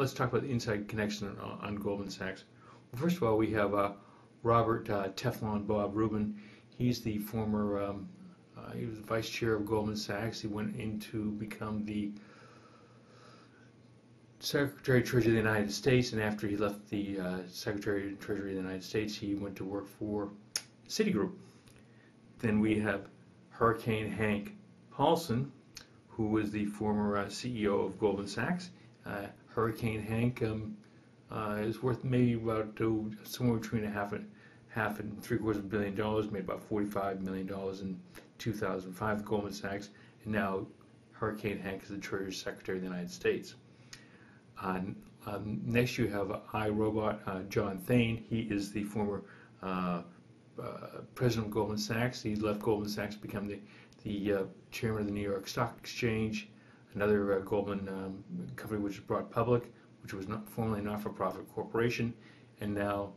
let's talk about the inside connection on Goldman Sachs. Well, first of all, we have Robert Teflon Bob Rubin. He's the former, he was the vice chair of Goldman Sachs. He went in to become the Secretary of Treasury of the United States, and after he left the Secretary of Treasury of the United States, he went to work for Citigroup. Then we have Hurricane Hank Paulson, who was the former CEO of Goldman Sachs. Hurricane Hank is worth maybe about somewhere between half and $750 million, made about $45 million in 2005 at Goldman Sachs, and now Hurricane Hank is the Treasury Secretary of the United States. Next you have iRobot, John Thain. He is the former president of Goldman Sachs. He left Goldman Sachs to become the chairman of the New York Stock Exchange, another Goldman company which was brought public, which was not formerly a not-for-profit corporation, and now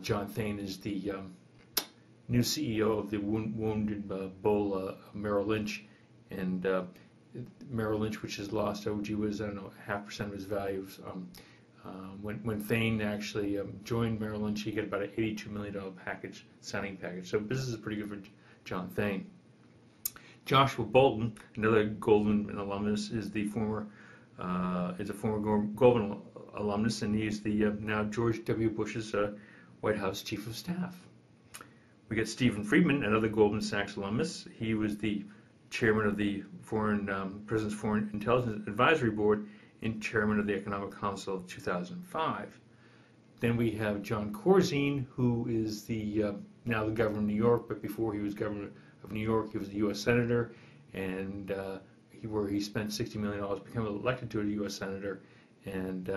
John Thain is the new CEO of the Wounded Bull Merrill Lynch, and Merrill Lynch, which has lost, oh gee whiz, I don't know, 0.5% of his value. When Thain actually joined Merrill Lynch, he got about an $82 million signing package. So business is pretty good for John Thain. Joshua Bolton, another Goldman alumnus, is a former Goldman alumnus, and he's the now George W. Bush's White House Chief of Staff. We got Stephen Friedman, another Goldman Sachs alumnus. He was the chairman of the President's Foreign Intelligence Advisory Board and chairman of the Economic Council of 2005. Then we have John Corzine, who is now the governor of New York, but before he was governor of New York, he was a U.S. senator, and where he spent $60 million, became elected to a U.S. senator, and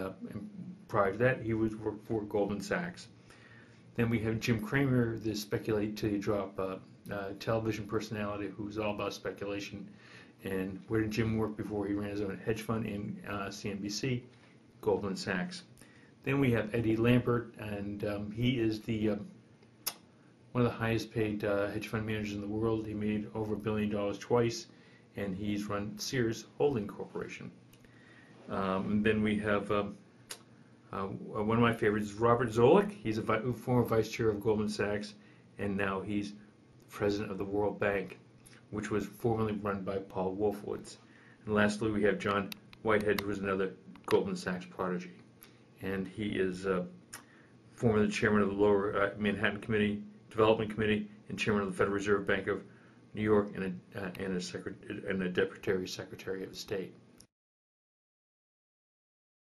prior to that, he worked for Goldman Sachs. Then we have Jim Cramer, the speculate till you drop television personality who's all about speculation. And where did Jim work before he ran his own hedge fund in CNBC? Goldman Sachs. Then we have Eddie Lampert, and he is one of the highest paid hedge fund managers in the world. He made over $1 billion twice, and he's run Sears Holding Corporation. And then we have one of my favorites is Robert Zoellick. He's a former vice chair of Goldman Sachs, and now he's president of the World Bank, which was formerly run by Paul Wolfowitz. And lastly, we have John Whitehead, who is another Goldman Sachs prodigy, and he is formerly the chairman of the Lower Manhattan Development Committee and chairman of the Federal Reserve Bank of New York, and a deputy secretary of state.